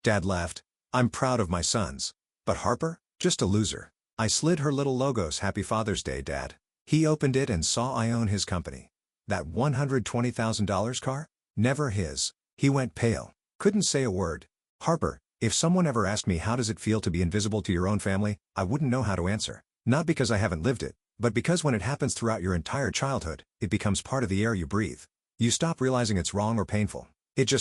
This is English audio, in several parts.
Dad laughed. I'm proud of my sons. But Harper? Just a loser. I slid her little logos Happy Father's Day, Dad. He opened it and saw I own his company. That $120,000 car? Never his. He went pale. Couldn't say a word. Harper, if someone ever asked me how does it feel to be invisible to your own family, I wouldn't know how to answer. Not because I haven't lived it, but because when it happens throughout your entire childhood, it becomes part of the air you breathe. You stop realizing it's wrong or painful.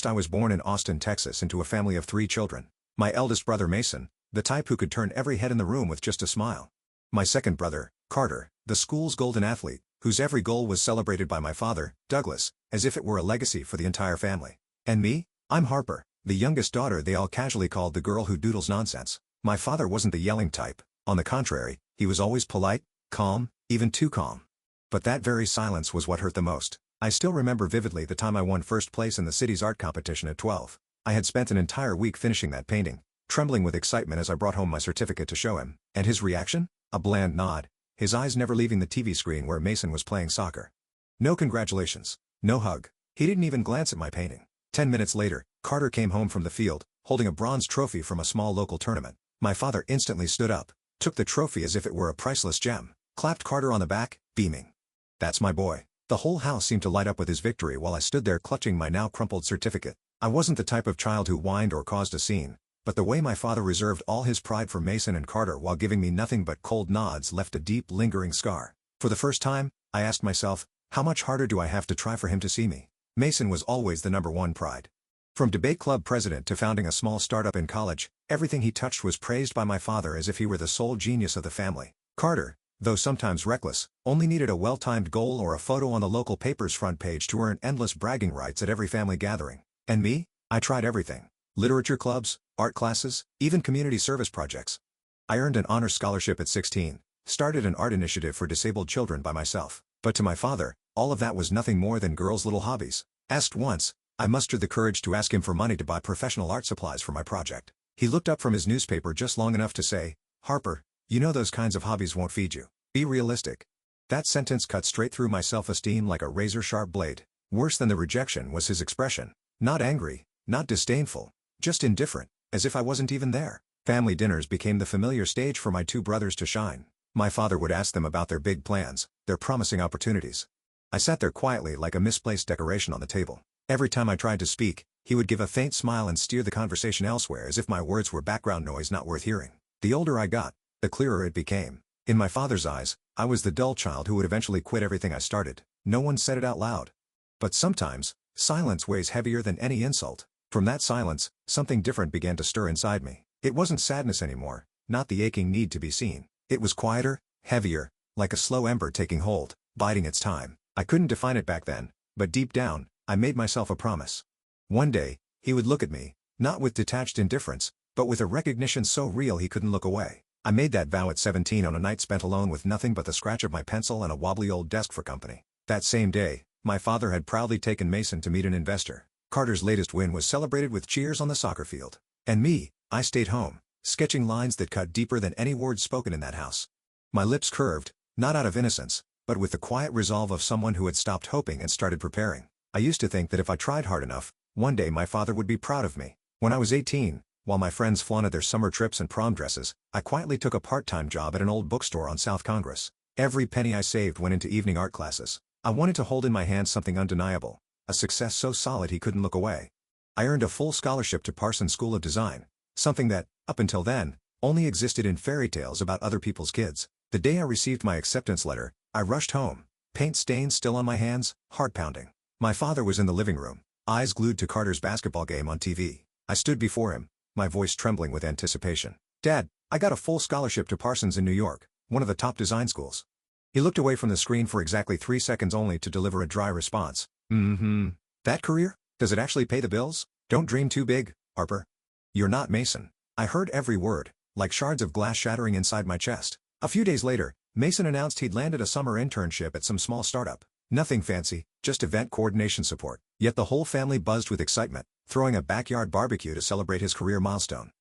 I was born in Austin, Texas into a family of 3 children. My eldest brother Mason, the type who could turn every head in the room with just a smile. My second brother, Carter, the school's golden athlete, whose every goal was celebrated by my father, Douglas, as if it were a legacy for the entire family. And me? I'm Harper, the youngest daughter they all casually called the girl who doodles nonsense. My father wasn't the yelling type. On the contrary, he was always polite, calm, even too calm. But that very silence was what hurt the most. I still remember vividly the time I won first place in the city's art competition at 12. I had spent an entire week finishing that painting, trembling with excitement as I brought home my certificate to show him. And his reaction? A bland nod, his eyes never leaving the TV screen where Mason was playing soccer. No congratulations. No hug. He didn't even glance at my painting. 10 minutes later, Carter came home from the field, holding a bronze trophy from a small local tournament. My father instantly stood up, took the trophy as if it were a priceless gem, clapped Carter on the back, beaming. That's my boy. The whole house seemed to light up with his victory while I stood there clutching my now crumpled certificate. I wasn't the type of child who whined or caused a scene, but the way my father reserved all his pride for Mason and Carter while giving me nothing but cold nods left a deep, lingering scar. For the first time, I asked myself, how much harder do I have to try for him to see me? Mason was always the #1 pride. From debate club president to founding a small startup in college, everything he touched was praised by my father as if he were the sole genius of the family. Carter, though sometimes reckless, only needed a well-timed goal or a photo on the local paper's front page to earn endless bragging rights at every family gathering. And me? I tried everything. Literature clubs, art classes, even community service projects. I earned an honors scholarship at 16, started an art initiative for disabled children by myself. But to my father, all of that was nothing more than girls' little hobbies. Asked once, I mustered the courage to ask him for money to buy professional art supplies for my project. He looked up from his newspaper just long enough to say, Harper, you know those kinds of hobbies won't feed you. Be realistic. That sentence cut straight through my self-esteem like a razor-sharp blade. Worse than the rejection was his expression. Not angry, not disdainful, just indifferent, as if I wasn't even there. Family dinners became the familiar stage for my 2 brothers to shine. My father would ask them about their big plans, their promising opportunities. I sat there quietly like a misplaced decoration on the table. Every time I tried to speak, he would give a faint smile and steer the conversation elsewhere as if my words were background noise not worth hearing. The older I got, the clearer it became. In my father's eyes, I was the dull child who would eventually quit everything I started. No one said it out loud. But sometimes, silence weighs heavier than any insult. From that silence, something different began to stir inside me. It wasn't sadness anymore, not the aching need to be seen. It was quieter, heavier, like a slow ember taking hold, biding its time. I couldn't define it back then, but deep down, I made myself a promise. One day, he would look at me, not with detached indifference, but with a recognition so real he couldn't look away. I made that vow at 17 on a night spent alone with nothing but the scratch of my pencil and a wobbly old desk for company. That same day, my father had proudly taken Mason to meet an investor. Carter's latest win was celebrated with cheers on the soccer field. And me, I stayed home, sketching lines that cut deeper than any words spoken in that house. My lips curved, not out of innocence, but with the quiet resolve of someone who had stopped hoping and started preparing. I used to think that if I tried hard enough, one day my father would be proud of me. When I was 18, while my friends flaunted their summer trips and prom dresses, I quietly took a part-time job at an old bookstore on South Congress. Every penny I saved went into evening art classes. I wanted to hold in my hands something undeniable, a success so solid he couldn't look away. I earned a full scholarship to Parsons School of Design, something that, up until then, only existed in fairy tales about other people's kids. The day I received my acceptance letter, I rushed home, paint stains still on my hands, heart pounding. My father was in the living room, eyes glued to Carter's basketball game on TV. I stood before him, my voice trembling with anticipation. Dad, I got a full scholarship to Parsons in New York, one of the top design schools. He looked away from the screen for exactly 3 seconds only to deliver a dry response. That career? Does it actually pay the bills? Don't dream too big, Harper. You're not Mason. I heard every word, like shards of glass shattering inside my chest. A few days later, Mason announced he'd landed a summer internship at some small startup. Nothing fancy, just event coordination support. Yet the whole family buzzed with excitement, throwing a backyard barbecue to celebrate his career milestone.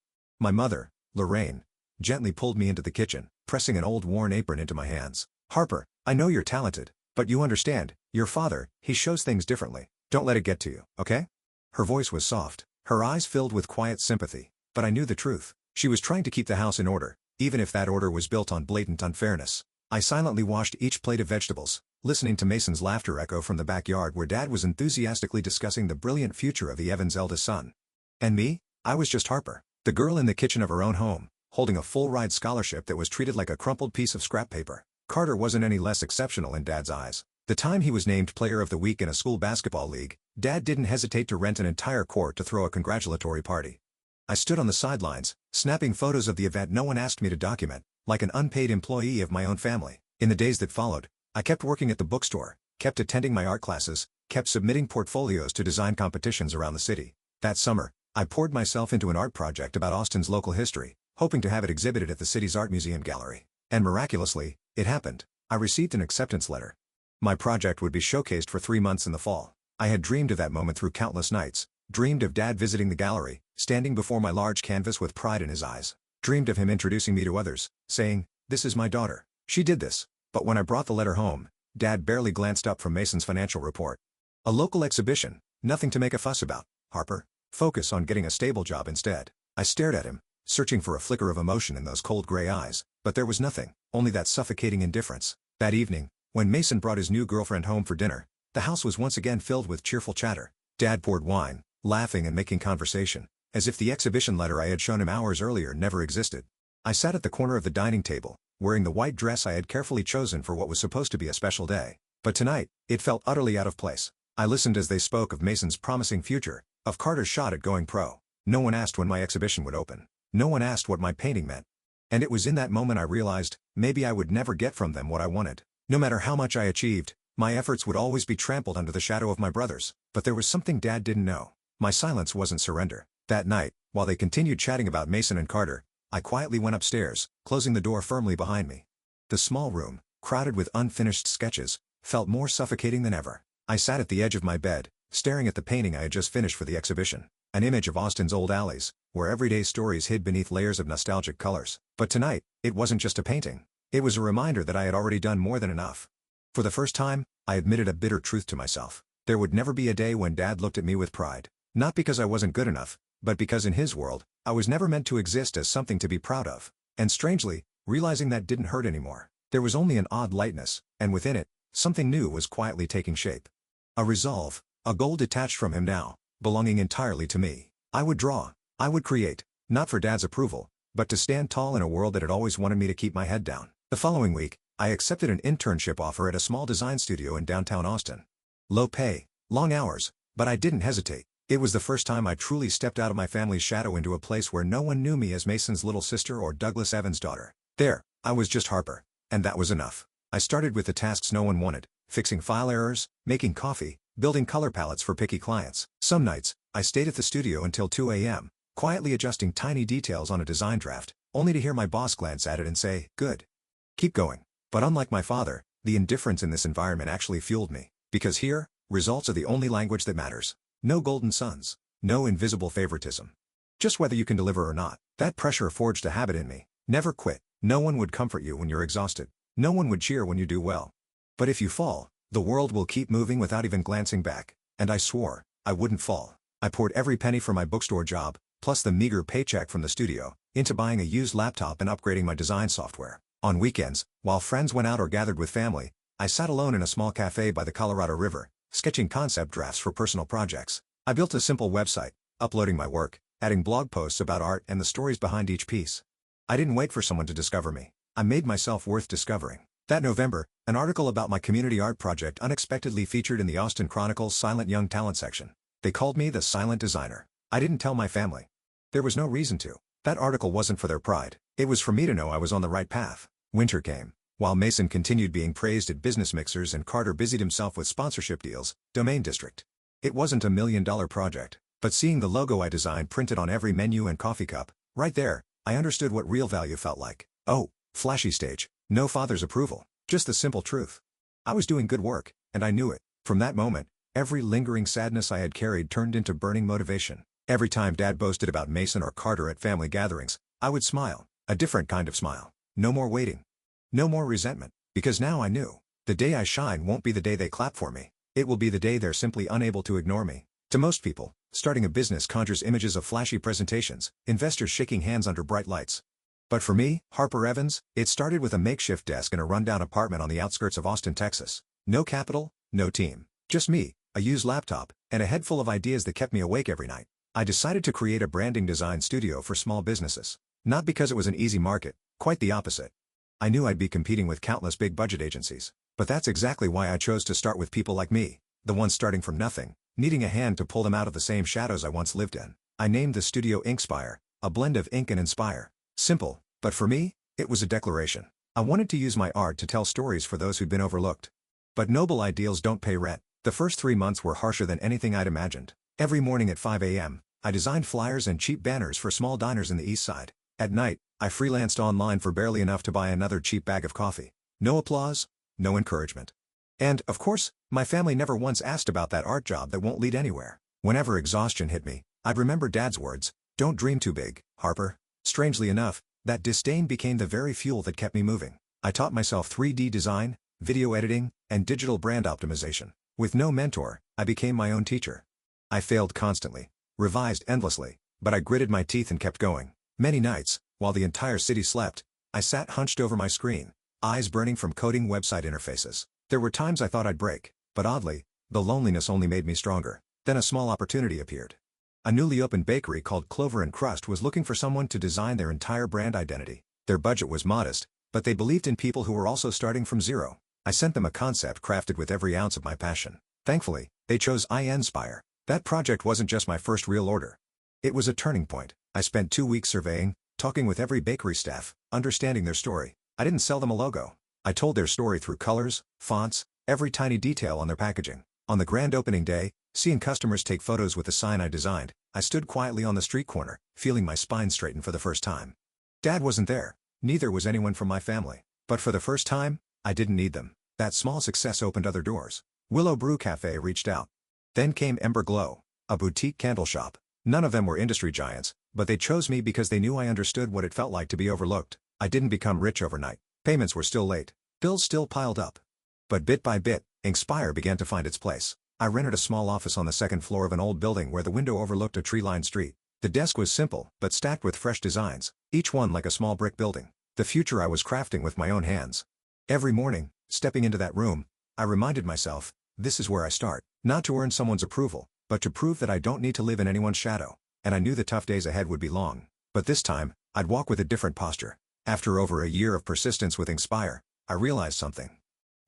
My mother, Lorraine, gently pulled me into the kitchen, pressing an old worn apron into my hands. Harper, I know you're talented, but you understand, your father, he shows things differently. Don't let it get to you, okay? Her voice was soft, her eyes filled with quiet sympathy. but I knew the truth. She was trying to keep the house in order, even if that order was built on blatant unfairness. I silently washed each plate of vegetables, listening to Mason's laughter echo from the backyard where Dad was enthusiastically discussing the brilliant future of the Evans' eldest son. And me? I was just Harper, the girl in the kitchen of her own home, holding a full-ride scholarship that was treated like a crumpled piece of scrap paper. Carter wasn't any less exceptional in Dad's eyes. The time he was named Player of the Week in a school basketball league, Dad didn't hesitate to rent an entire court to throw a congratulatory party. I stood on the sidelines, snapping photos of the event no one asked me to document, like an unpaid employee of my own family. In the days that followed, I kept working at the bookstore, kept attending my art classes, kept submitting portfolios to design competitions around the city. That summer, I poured myself into an art project about Austin's local history, hoping to have it exhibited at the city's art museum gallery. And miraculously, it happened. I received an acceptance letter. My project would be showcased for 3 months in the fall. I had dreamed of that moment through countless nights, dreamed of Dad visiting the gallery, standing before my large canvas with pride in his eyes, dreamed of him introducing me to others, saying, "This is my daughter. She did this." But when I brought the letter home, Dad barely glanced up from Mason's financial report. "A local exhibition, nothing to make a fuss about, Harper. Focus on getting a stable job instead." I stared at him, searching for a flicker of emotion in those cold gray eyes, but there was nothing, only that suffocating indifference. That evening, when Mason brought his new girlfriend home for dinner, the house was once again filled with cheerful chatter. Dad poured wine, laughing and making conversation, as if the exhibition letter I had shown him hours earlier never existed. I sat at the corner of the dining table, wearing the white dress I had carefully chosen for what was supposed to be a special day. But tonight, it felt utterly out of place. I listened as they spoke of Mason's promising future, of Carter's shot at going pro. No one asked when my exhibition would open. No one asked what my painting meant. And it was in that moment I realized, maybe I would never get from them what I wanted. No matter how much I achieved, my efforts would always be trampled under the shadow of my brothers. But there was something Dad didn't know. My silence wasn't surrender. That night, while they continued chatting about Mason and Carter, I quietly went upstairs, closing the door firmly behind me. The small room, crowded with unfinished sketches, felt more suffocating than ever. I sat at the edge of my bed, staring at the painting I had just finished for the exhibition, an image of Austin's old alleys, where everyday stories hid beneath layers of nostalgic colors. But tonight, it wasn't just a painting. It was a reminder that I had already done more than enough. For the first time, I admitted a bitter truth to myself. There would never be a day when Dad looked at me with pride. Not because I wasn't good enough, but because in his world, I was never meant to exist as something to be proud of. And strangely, realizing that didn't hurt anymore. There was only an odd lightness, and within it, something new was quietly taking shape. A resolve, a goal detached from him now, belonging entirely to me. I would draw, I would create, not for Dad's approval, but to stand tall in a world that had always wanted me to keep my head down. The following week, I accepted an internship offer at a small design studio in downtown Austin. Low pay, long hours, but I didn't hesitate. It was the first time I truly stepped out of my family's shadow into a place where no one knew me as Mason's little sister or Douglas Evans' daughter. There, I was just Harper, and that was enough. I started with the tasks no one wanted, fixing file errors, making coffee, building color palettes for picky clients. Some nights, I stayed at the studio until 2 a.m., quietly adjusting tiny details on a design draft, only to hear my boss glance at it and say, "Good. Keep going." But unlike my father, the indifference in this environment actually fueled me. Because here, results are the only language that matters. No golden suns. No invisible favoritism. Just whether you can deliver or not. That pressure forged a habit in me. Never quit. No one would comfort you when you're exhausted. No one would cheer when you do well. But if you fall, the world will keep moving without even glancing back. And I swore, I wouldn't fall. I poured every penny from my bookstore job, plus the meager paycheck from the studio, into buying a used laptop and upgrading my design software. On weekends, while friends went out or gathered with family, I sat alone in a small cafe by the Colorado River, sketching concept drafts for personal projects. I built a simple website, uploading my work, adding blog posts about art and the stories behind each piece. I didn't wait for someone to discover me. I made myself worth discovering. That November, an article about my community art project unexpectedly featured in the Austin Chronicle's Silent Young Talent section. They called me the silent designer. I didn't tell my family. There was no reason to. That article wasn't for their pride. It was for me to know I was on the right path. Winter came. While Mason continued being praised at business mixers and Carter busied himself with sponsorship deals, Domain District. It wasn't a $1 million project, but seeing the logo I designed printed on every menu and coffee cup, right there, I understood what real value felt like. Oh, flashy stage, no father's approval, just the simple truth. I was doing good work, and I knew it. From that moment, every lingering sadness I had carried turned into burning motivation. Every time Dad boasted about Mason or Carter at family gatherings, I would smile, a different kind of smile. No more waiting. No more resentment, because now I knew. The day I shine won't be the day they clap for me. It will be the day they're simply unable to ignore me. To most people, Starting a business conjures images of flashy presentations, investors shaking hands under bright lights. But for me, Harper Evans, it started with a makeshift desk in a rundown apartment on the outskirts of Austin, Texas. No capital, no team. Just me, a used laptop, and a head full of ideas that kept me awake every night. I decided to create a branding design studio for small businesses. Not because it was an easy market, quite the opposite. I knew I'd be competing with countless big-budget agencies. But that's exactly why I chose to start with people like me, the ones starting from nothing, needing a hand to pull them out of the same shadows I once lived in. I named the studio Inkspire, a blend of ink and inspire. Simple, but for me, it was a declaration. I wanted to use my art to tell stories for those who'd been overlooked. But noble ideals don't pay rent. The first 3 months were harsher than anything I'd imagined. Every morning at 5 a.m., I designed flyers and cheap banners for small diners in the East Side. At night, I freelanced online for barely enough to buy another cheap bag of coffee. No applause, no encouragement. And, of course, my family never once asked about that art job that won't lead anywhere. Whenever exhaustion hit me, I'd remember Dad's words, "Don't dream too big, Harper." Strangely enough, that disdain became the very fuel that kept me moving. I taught myself 3D design, video editing, and digital brand optimization. With no mentor, I became my own teacher. I failed constantly, revised endlessly, but I gritted my teeth and kept going. Many nights, while the entire city slept, I sat hunched over my screen, eyes burning from coding website interfaces. There were times I thought I'd break, but oddly, the loneliness only made me stronger. Then a small opportunity appeared. A newly opened bakery called Clover and Crust was looking for someone to design their entire brand identity. Their budget was modest, but they believed in people who were also starting from zero. I sent them a concept crafted with every ounce of my passion. Thankfully, they chose Inspire. That project wasn't just my first real order. It was a turning point. I spent 2 weeks surveying, talking with every bakery staff, understanding their story. I didn't sell them a logo. I told their story through colors, fonts, every tiny detail on their packaging. On the grand opening day, seeing customers take photos with the sign I designed, I stood quietly on the street corner, feeling my spine straighten for the first time. Dad wasn't there. Neither was anyone from my family. But for the first time, I didn't need them. That small success opened other doors. Willow Brew Cafe reached out. Then came Ember Glow, a boutique candle shop. None of them were industry giants, but they chose me because they knew I understood what it felt like to be overlooked. I didn't become rich overnight. Payments were still late. Bills still piled up. But bit by bit, Inkspire began to find its place. I rented a small office on the second floor of an old building where the window overlooked a tree-lined street. The desk was simple, but stacked with fresh designs, each one like a small brick building. The future I was crafting with my own hands. Every morning, stepping into that room, I reminded myself, this is where I start. Not to earn someone's approval, but to prove that I don't need to live in anyone's shadow. And I knew the tough days ahead would be long. But this time, I'd walk with a different posture. After over a year of persistence with Inkspire, I realized something.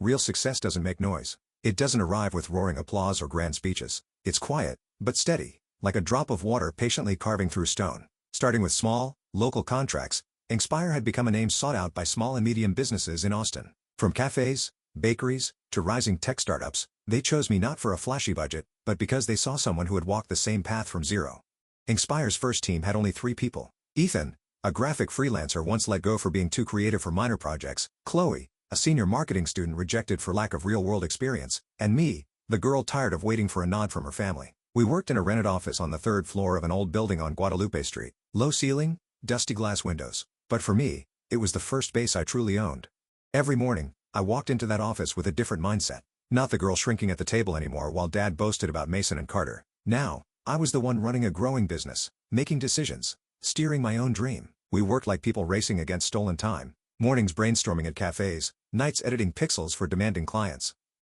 Real success doesn't make noise. It doesn't arrive with roaring applause or grand speeches. It's quiet, but steady, like a drop of water patiently carving through stone. Starting with small, local contracts, Inkspire had become a name sought out by small and medium businesses in Austin. From cafes, bakeries, to rising tech startups, they chose me not for a flashy budget, but because they saw someone who had walked the same path from zero. Inkspire's first team had only 3 people. Ethan, a graphic freelancer once let go for being too creative for minor projects, Chloe, a senior marketing student rejected for lack of real-world experience, and me, the girl tired of waiting for a nod from her family. We worked in a rented office on the 3rd floor of an old building on Guadalupe Street. Low ceiling, dusty glass windows. But for me, it was the first base I truly owned. Every morning, I walked into that office with a different mindset. Not the girl shrinking at the table anymore while Dad boasted about Mason and Carter. Now, I was the one running a growing business, making decisions, steering my own dream. We worked like people racing against stolen time. Mornings brainstorming at cafes, nights editing pixels for demanding clients.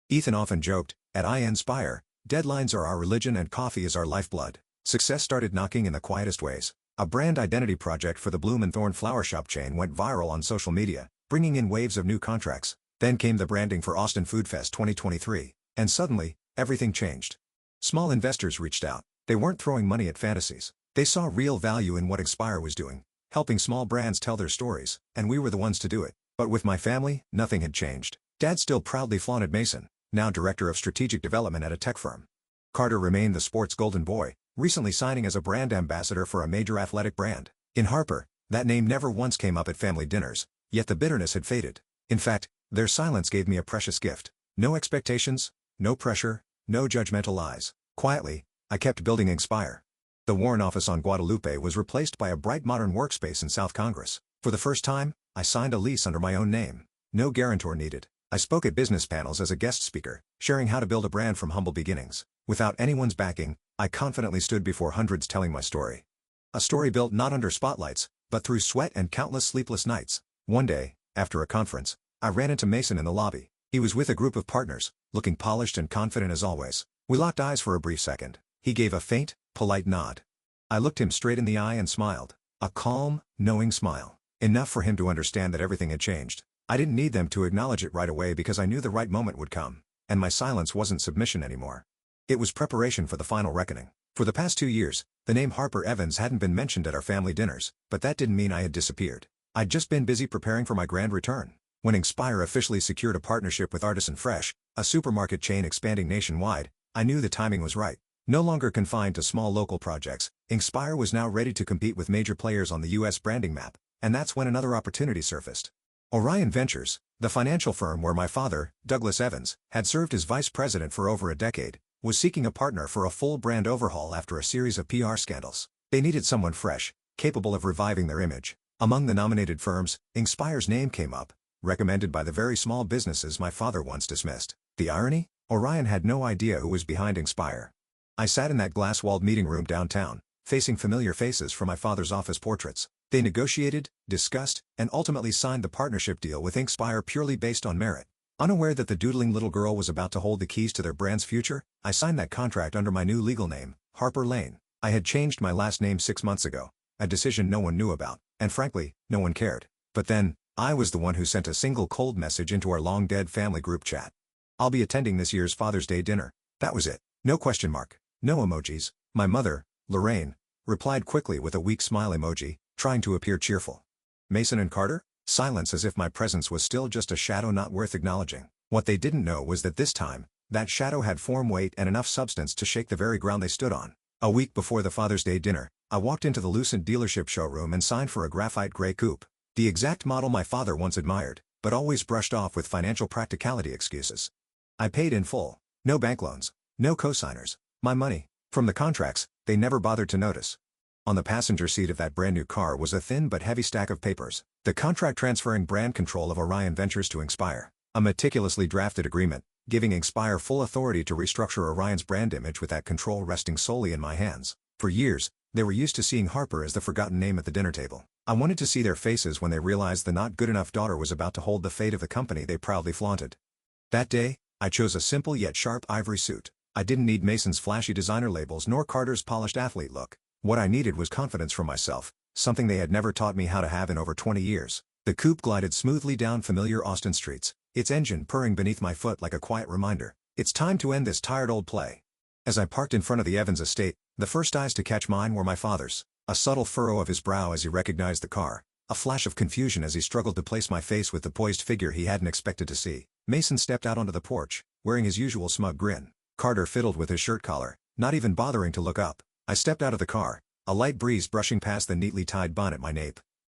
Ethan often joked, at Inspire, deadlines are our religion and coffee is our lifeblood. Success started knocking in the quietest ways. A brand identity project for the Bloom and Thorn flower shop chain went viral on social media, bringing in waves of new contracts. Then came the branding for Austin Food Fest 2023, and suddenly, everything changed. Small investors reached out. They weren't throwing money at fantasies. They saw real value in what Inkspire was doing, helping small brands tell their stories, and we were the ones to do it. But with my family, nothing had changed. Dad still proudly flaunted Mason, now director of strategic development at a tech firm. Carter remained the sports golden boy, recently signing as a brand ambassador for a major athletic brand. In Harper, that name never once came up at family dinners, yet the bitterness had faded. In fact, their silence gave me a precious gift. No expectations, no pressure, no judgmental lies. Quietly, I kept building Inkspire. The Warren office on Guadalupe was replaced by a bright modern workspace in South Congress. For the first time, I signed a lease under my own name. No guarantor needed. I spoke at business panels as a guest speaker, sharing how to build a brand from humble beginnings. Without anyone's backing, I confidently stood before hundreds telling my story. A story built not under spotlights, but through sweat and countless sleepless nights. One day, after a conference, I ran into Mason in the lobby. He was with a group of partners, looking polished and confident as always. We locked eyes for a brief second. He gave a faint, polite nod. I looked him straight in the eye and smiled. A calm, knowing smile. Enough for him to understand that everything had changed. I didn't need them to acknowledge it right away because I knew the right moment would come. And my silence wasn't submission anymore. It was preparation for the final reckoning. For the past 2 years, the name Harper Evans hadn't been mentioned at our family dinners, but that didn't mean I had disappeared. I'd just been busy preparing for my grand return. When Inspire officially secured a partnership with Artisan Fresh, a supermarket chain expanding nationwide, I knew the timing was right. No longer confined to small local projects, Inspire was now ready to compete with major players on the U.S. branding map, and that's when another opportunity surfaced. Orion Ventures, the financial firm where my father, Douglas Evans, had served as vice president for over a decade, was seeking a partner for a full brand overhaul after a series of PR scandals. They needed someone fresh, capable of reviving their image. Among the nominated firms, Inspire's name came up, recommended by the very small businesses my father once dismissed. The irony? Orion had no idea who was behind Inspire. I sat in that glass-walled meeting room downtown, facing familiar faces from my father's office portraits. They negotiated, discussed, and ultimately signed the partnership deal with Inspire purely based on merit. Unaware that the doodling little girl was about to hold the keys to their brand's future, I signed that contract under my new legal name, Harper Lane. I had changed my last name 6 months ago, a decision no one knew about, and frankly, no one cared. But then, I was the one who sent a single cold message into our long-dead family group chat. I'll be attending this year's Father's Day dinner. That was it. No question mark. No emojis. My mother, Lorraine, replied quickly with a weak smile emoji, trying to appear cheerful. Mason and Carter? Silence as if my presence was still just a shadow not worth acknowledging. What they didn't know was that this time, that shadow had form, weight, and enough substance to shake the very ground they stood on. A week before the Father's Day dinner, I walked into the Lucent dealership showroom and signed for a graphite gray coupe. The exact model my father once admired, but always brushed off with financial practicality excuses. I paid in full. No bank loans. No cosigners. My money. From the contracts, they never bothered to notice. On the passenger seat of that brand new car was a thin but heavy stack of papers. The contract transferring brand control of Orion Ventures to Inspire. A meticulously drafted agreement, giving Inspire full authority to restructure Orion's brand image with that control resting solely in my hands. For years, they were used to seeing Harper as the forgotten name at the dinner table. I wanted to see their faces when they realized the not good enough daughter was about to hold the fate of the company they proudly flaunted. That day, I chose a simple yet sharp ivory suit. I didn't need Mason's flashy designer labels nor Carter's polished athlete look. What I needed was confidence from myself, something they had never taught me how to have in over 20 years. The coupe glided smoothly down familiar Austin streets, its engine purring beneath my foot like a quiet reminder. It's time to end this tired old play. As I parked in front of the Evans estate, the first eyes to catch mine were my father's. A subtle furrow of his brow as he recognized the car, a flash of confusion as he struggled to place my face with the poised figure he hadn't expected to see. Mason stepped out onto the porch, wearing his usual smug grin. Carter fiddled with his shirt collar, not even bothering to look up. I stepped out of the car, a light breeze brushing past the neatly tied bun at my nape.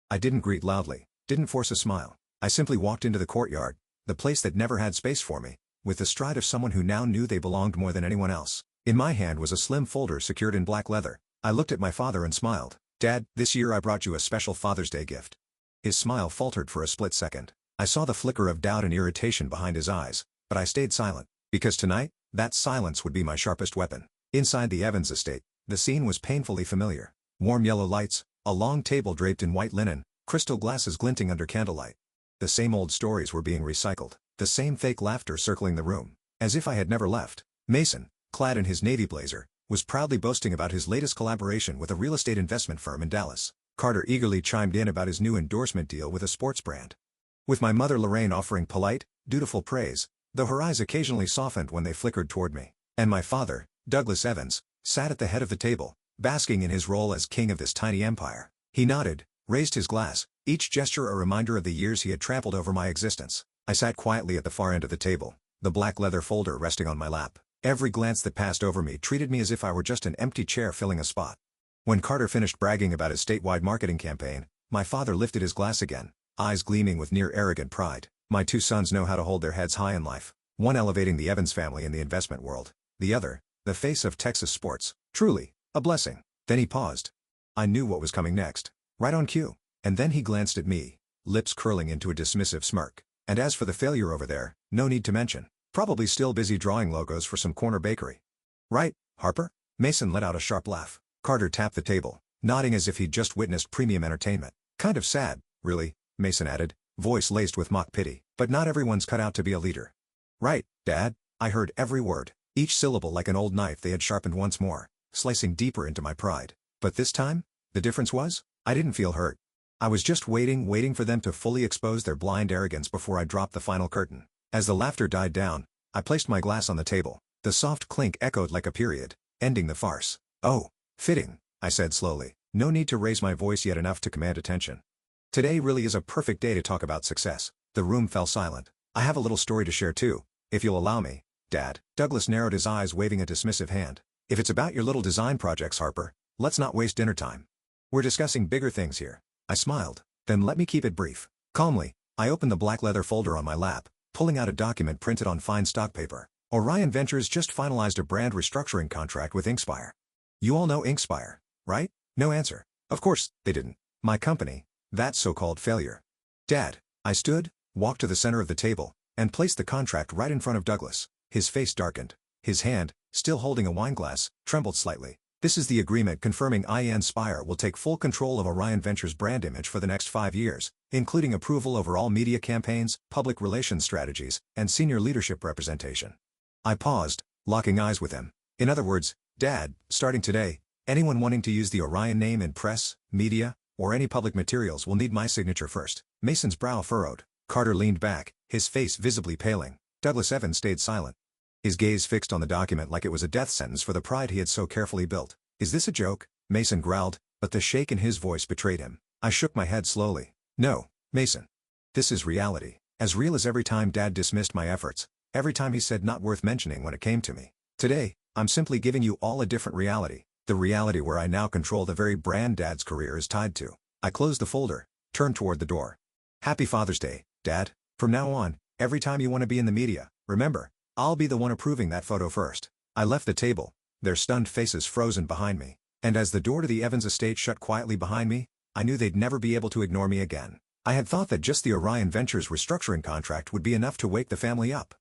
I didn't greet loudly, didn't force a smile. I simply walked into the courtyard, the place that never had space for me, with the stride of someone who now knew they belonged more than anyone else. In my hand was a slim folder secured in black leather. I looked at my father and smiled. "Dad, this year I brought you a special Father's Day gift." His smile faltered for a split second. I saw the flicker of doubt and irritation behind his eyes, but I stayed silent, because tonight, that silence would be my sharpest weapon. Inside the Evans estate, the scene was painfully familiar. Warm yellow lights, a long table draped in white linen, crystal glasses glinting under candlelight. The same old stories were being recycled, the same fake laughter circling the room, as if I had never left. Mason, clad in his navy blazer, was proudly boasting about his latest collaboration with a real estate investment firm in Dallas. Carter eagerly chimed in about his new endorsement deal with a sports brand. With my mother Lorraine offering polite, dutiful praise, though her eyes occasionally softened when they flickered toward me. And my father, Douglas Evans, sat at the head of the table, basking in his role as king of this tiny empire. He nodded, raised his glass, each gesture a reminder of the years he had trampled over my existence. I sat quietly at the far end of the table, the black leather folder resting on my lap. Every glance that passed over me treated me as if I were just an empty chair filling a spot. When Carter finished bragging about his statewide marketing campaign, my father lifted his glass again, eyes gleaming with near-arrogant pride. My two sons know how to hold their heads high in life, one elevating the Evans family in the investment world, the other, the face of Texas sports. Truly, a blessing. Then he paused. I knew what was coming next. Right on cue. And then he glanced at me, lips curling into a dismissive smirk. And as for the failure over there, no need to mention. Probably still busy drawing logos for some corner bakery. Right, Harper? Mason let out a sharp laugh. Carter tapped the table, nodding as if he'd just witnessed premium entertainment. Kind of sad, really, Mason added, voice laced with mock pity. But not everyone's cut out to be a leader. Right, Dad, I heard every word, each syllable like an old knife they had sharpened once more, slicing deeper into my pride. But this time, the difference was, I didn't feel hurt. I was just waiting for them to fully expose their blind arrogance before I dropped the final curtain. As the laughter died down, I placed my glass on the table. The soft clink echoed like a period, ending the farce. Oh, fitting, I said slowly. No need to raise my voice yet enough to command attention. Today really is a perfect day to talk about success. The room fell silent. I have a little story to share too, if you'll allow me, Dad. Douglas narrowed his eyes, waving a dismissive hand. If it's about your little design projects, Harper, let's not waste dinner time. We're discussing bigger things here. I smiled. Then let me keep it brief. Calmly, I opened the black leather folder on my lap, pulling out a document printed on fine stock paper. Orion Ventures just finalized a brand restructuring contract with Inkspire. You all know Inkspire, right? No answer. Of course, they didn't. My company, that so-called failure. Dad, I stood, walked to the center of the table, and placed the contract right in front of Douglas. His face darkened. His hand, still holding a wineglass, trembled slightly. This is the agreement confirming Inkspire will take full control of Orion Ventures' brand image for the next 5 years, including approval over all media campaigns, public relations strategies, and senior leadership representation. I paused, locking eyes with him. In other words, Dad, starting today, anyone wanting to use the Orion name in press, media, or any public materials will need my signature first. Mason's brow furrowed. Carter leaned back, his face visibly paling. Douglas Evans stayed silent, his gaze fixed on the document like it was a death sentence for the pride he had so carefully built. Is this a joke? Mason growled, but the shake in his voice betrayed him. I shook my head slowly. No, Mason. This is reality. As real as every time Dad dismissed my efforts, every time he said not worth mentioning when it came to me. Today, I'm simply giving you all a different reality. The reality where I now control the very brand Dad's career is tied to. I closed the folder, turned toward the door. Happy Father's Day, Dad. From now on, every time you want to be in the media, remember, I'll be the one approving that photo first. I left the table, their stunned faces frozen behind me. And as the door to the Evans estate shut quietly behind me, I knew they'd never be able to ignore me again. I had thought that just the Orion Ventures restructuring contract would be enough to wake the family up.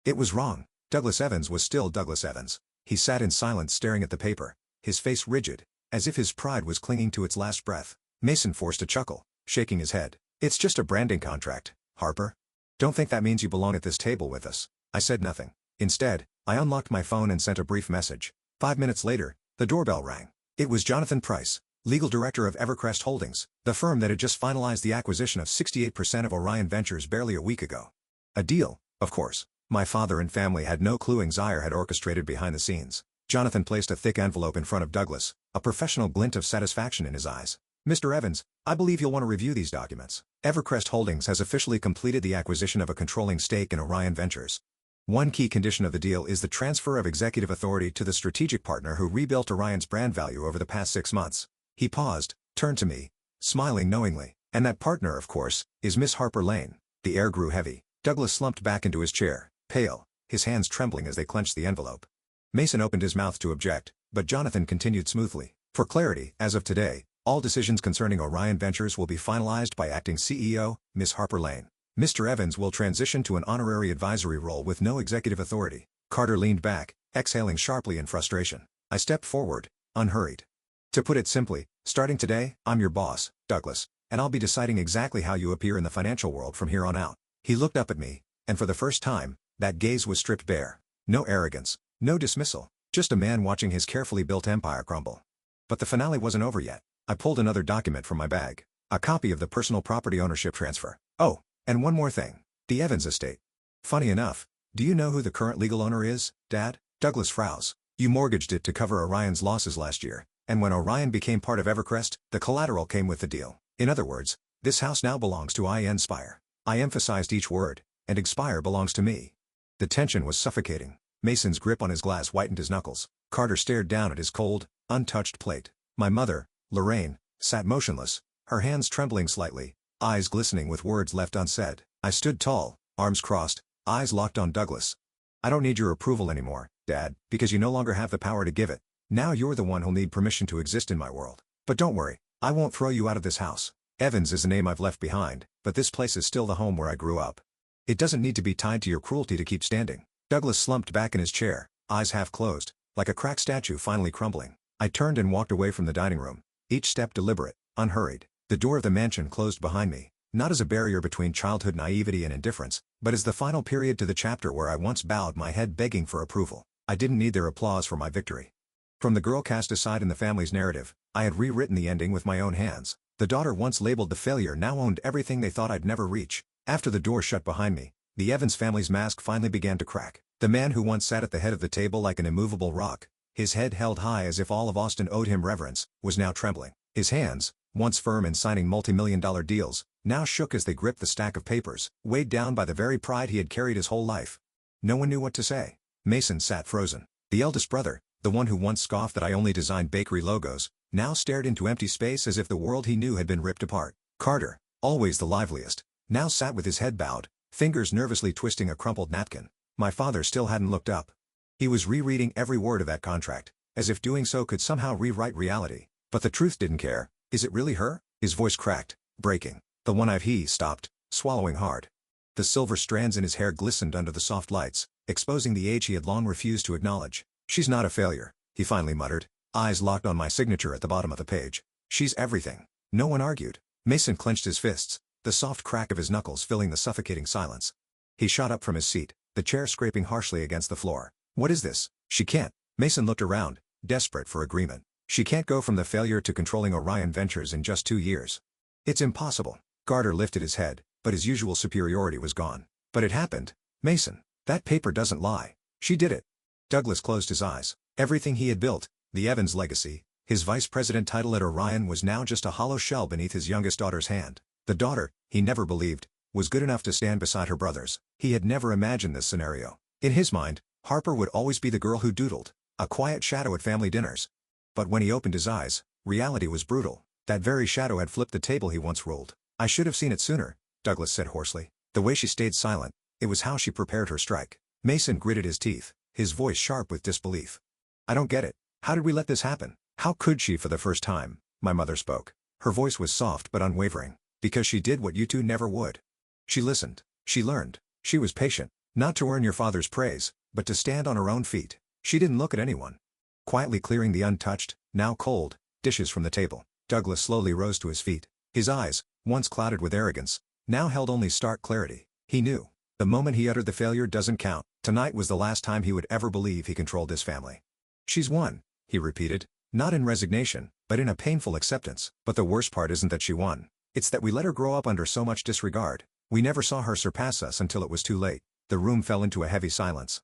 It was wrong. Douglas Evans was still Douglas Evans. He sat in silence staring at the paper, his face rigid, as if his pride was clinging to its last breath. Mason forced a chuckle, shaking his head. It's just a branding contract, Harper. Don't think that means you belong at this table with us. I said nothing. Instead, I unlocked my phone and sent a brief message. 5 minutes later, the doorbell rang. It was Jonathan Price, legal director of Evercrest Holdings, the firm that had just finalized the acquisition of 68% of Orion Ventures barely a week ago. A deal, of course. My father and family had no clue Inkspire had orchestrated behind the scenes. Jonathan placed a thick envelope in front of Douglas, a professional glint of satisfaction in his eyes. Mr. Evans, I believe you'll want to review these documents. Evercrest Holdings has officially completed the acquisition of a controlling stake in Orion Ventures. One key condition of the deal is the transfer of executive authority to the strategic partner who rebuilt Orion's brand value over the past 6 months. He paused, turned to me, smiling knowingly. And that partner, of course, is Miss Harper Lane. The air grew heavy. Douglas slumped back into his chair, pale, his hands trembling as they clenched the envelope. Mason opened his mouth to object, but Jonathan continued smoothly. For clarity, as of today, all decisions concerning Orion Ventures will be finalized by acting CEO, Miss Harper Lane. Mr. Evans will transition to an honorary advisory role with no executive authority. Carter leaned back, exhaling sharply in frustration. I stepped forward, unhurried. To put it simply, starting today, I'm your boss, Douglas, and I'll be deciding exactly how you appear in the financial world from here on out. He looked up at me, and for the first time, that gaze was stripped bare. No arrogance, no dismissal, just a man watching his carefully built empire crumble. But the finale wasn't over yet. I pulled another document from my bag. A copy of the personal property ownership transfer. Oh, and one more thing. The Evans estate. Funny enough, do you know who the current legal owner is, Dad? Douglas frowns. You mortgaged it to cover Orion's losses last year, and when Orion became part of Evercrest, the collateral came with the deal. In other words, this house now belongs to Inkspire. I emphasized each word, and Inkspire belongs to me. The tension was suffocating. Mason's grip on his glass whitened his knuckles. Carter stared down at his cold, untouched plate. My mother, Lorraine, sat motionless, her hands trembling slightly, eyes glistening with words left unsaid. I stood tall, arms crossed, eyes locked on Douglas. I don't need your approval anymore, Dad, because you no longer have the power to give it. Now you're the one who'll need permission to exist in my world. But don't worry, I won't throw you out of this house. Evans is a name I've left behind, but this place is still the home where I grew up. It doesn't need to be tied to your cruelty to keep standing. Douglas slumped back in his chair, eyes half closed, like a cracked statue finally crumbling. I turned and walked away from the dining room, each step deliberate, unhurried. The door of the mansion closed behind me, not as a barrier between childhood naivety and indifference, but as the final period to the chapter where I once bowed my head begging for approval. I didn't need their applause for my victory. From the girl cast aside in the family's narrative, I had rewritten the ending with my own hands. The daughter once labeled the failure now owned everything they thought I'd never reach. After the door shut behind me, the Evans family's mask finally began to crack. The man who once sat at the head of the table like an immovable rock, his head held high as if all of Austin owed him reverence, was now trembling. His hands, once firm in signing multi-million-dollar deals, now shook as they gripped the stack of papers, weighed down by the very pride he had carried his whole life. No one knew what to say. Mason sat frozen. The eldest brother, the one who once scoffed that I only designed bakery logos, now stared into empty space as if the world he knew had been ripped apart. Carter, always the liveliest, now sat with his head bowed, fingers nervously twisting a crumpled napkin. My father still hadn't looked up. He was rereading every word of that contract, as if doing so could somehow rewrite reality. But the truth didn't care. Is it really her? His voice cracked, breaking. The one he stopped, swallowing hard. The silver strands in his hair glistened under the soft lights, exposing the age he had long refused to acknowledge. She's not a failure, he finally muttered, eyes locked on my signature at the bottom of the page. She's everything. No one argued. Mason clenched his fists, the soft crack of his knuckles filling the suffocating silence. He shot up from his seat, the chair scraping harshly against the floor. What is this? She can't. Mason looked around, desperate for agreement. She can't go from the failure to controlling Orion Ventures in just 2 years. It's impossible. Carter lifted his head, but his usual superiority was gone. But it happened. Mason, that paper doesn't lie. She did it. Douglas closed his eyes. Everything he had built, the Evans legacy, his vice president title at Orion was now just a hollow shell beneath his youngest daughter's hand. The daughter, he never believed, was good enough to stand beside her brothers. He had never imagined this scenario. In his mind, Harper would always be the girl who doodled, a quiet shadow at family dinners. But when he opened his eyes, reality was brutal. That very shadow had flipped the table he once ruled. I should have seen it sooner, Douglas said hoarsely. The way she stayed silent, it was how she prepared her strike. Mason gritted his teeth, his voice sharp with disbelief. I don't get it. How did we let this happen? How could she for the first time? My mother spoke. Her voice was soft but unwavering. Because she did what you two never would. She listened. She learned. She was patient. Not to earn your father's praise, but to stand on her own feet. She didn't look at anyone. Quietly clearing the untouched, now cold, dishes from the table, Douglas slowly rose to his feet. His eyes, once clouded with arrogance, now held only stark clarity. He knew. The moment he uttered the failure doesn't count. Tonight was the last time he would ever believe he controlled this family. She's won, he repeated, not in resignation, but in a painful acceptance. But the worst part isn't that she won. It's that we let her grow up under so much disregard. We never saw her surpass us until it was too late. The room fell into a heavy silence.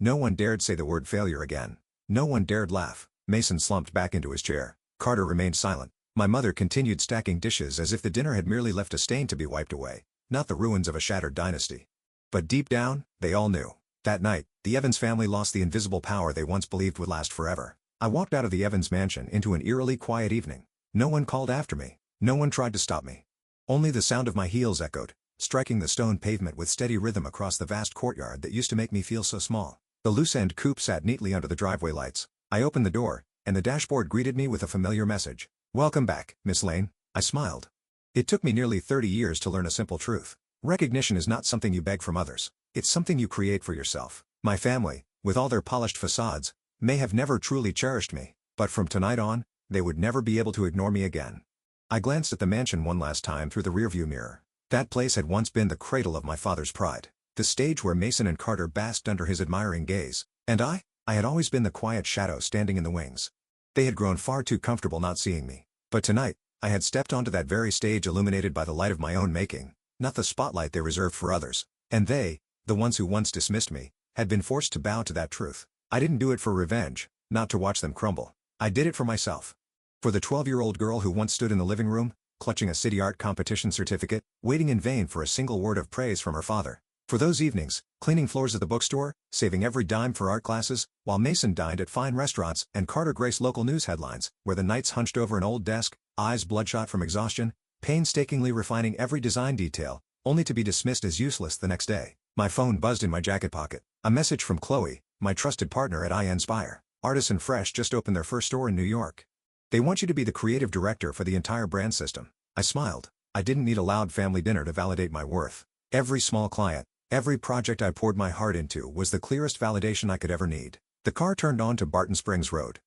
No one dared say the word failure again. No one dared laugh. Mason slumped back into his chair. Carter remained silent. My mother continued stacking dishes as if the dinner had merely left a stain to be wiped away, not the ruins of a shattered dynasty. But deep down, they all knew. That night, the Evans family lost the invisible power they once believed would last forever. I walked out of the Evans mansion into an eerily quiet evening. No one called after me. No one tried to stop me. Only the sound of my heels echoed, striking the stone pavement with steady rhythm across the vast courtyard that used to make me feel so small. The loose-end coupe sat neatly under the driveway lights. I opened the door, and the dashboard greeted me with a familiar message. Welcome back, Miss Lane. I smiled. It took me nearly 30 years to learn a simple truth. Recognition is not something you beg from others. It's something you create for yourself. My family, with all their polished facades, may have never truly cherished me, but from tonight on, they would never be able to ignore me again. I glanced at the mansion one last time through the rearview mirror. That place had once been the cradle of my father's pride, the stage where Mason and Carter basked under his admiring gaze, and I had always been the quiet shadow standing in the wings. They had grown far too comfortable not seeing me, but tonight, I had stepped onto that very stage illuminated by the light of my own making, not the spotlight they reserved for others, and they, the ones who once dismissed me, had been forced to bow to that truth. I didn't do it for revenge, not to watch them crumble. I did it for myself. For the 12-year-old girl who once stood in the living room, clutching a city art competition certificate, waiting in vain for a single word of praise from her father. For those evenings, cleaning floors at the bookstore, saving every dime for art classes, while Mason dined at fine restaurants and Carter graced local news headlines, where the nights hunched over an old desk, eyes bloodshot from exhaustion, painstakingly refining every design detail, only to be dismissed as useless the next day. My phone buzzed in my jacket pocket. A message from Chloe, my trusted partner at Inspire. Artisan Fresh just opened their first store in New York. They want you to be the creative director for the entire brand system. I smiled. I didn't need a loud family dinner to validate my worth. Every small client, every project I poured my heart into was the clearest validation I could ever need. The car turned onto Barton Springs Road.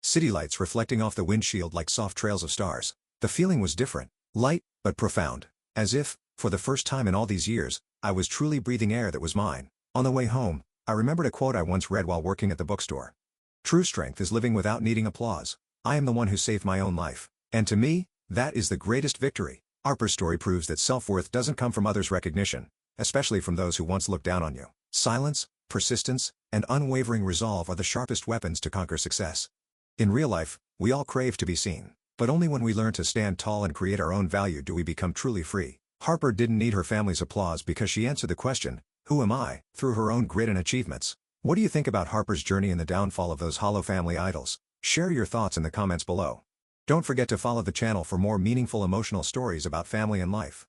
City lights reflecting off the windshield like soft trails of stars. The feeling was different, light, but profound. As if, for the first time in all these years, I was truly breathing air that was mine. On the way home, I remembered a quote I once read while working at the bookstore. True strength is living without needing applause. I am the one who saved my own life. And to me, that is the greatest victory. Harper's story proves that self-worth doesn't come from others' recognition, especially from those who once looked down on you. Silence, persistence, and unwavering resolve are the sharpest weapons to conquer success. In real life, we all crave to be seen. But only when we learn to stand tall and create our own value do we become truly free. Harper didn't need her family's applause because she answered the question, "Who am I?" through her own grit and achievements. What do you think about Harper's journey and the downfall of those hollow family idols? Share your thoughts in the comments below. Don't forget to follow the channel for more meaningful emotional stories about family and life.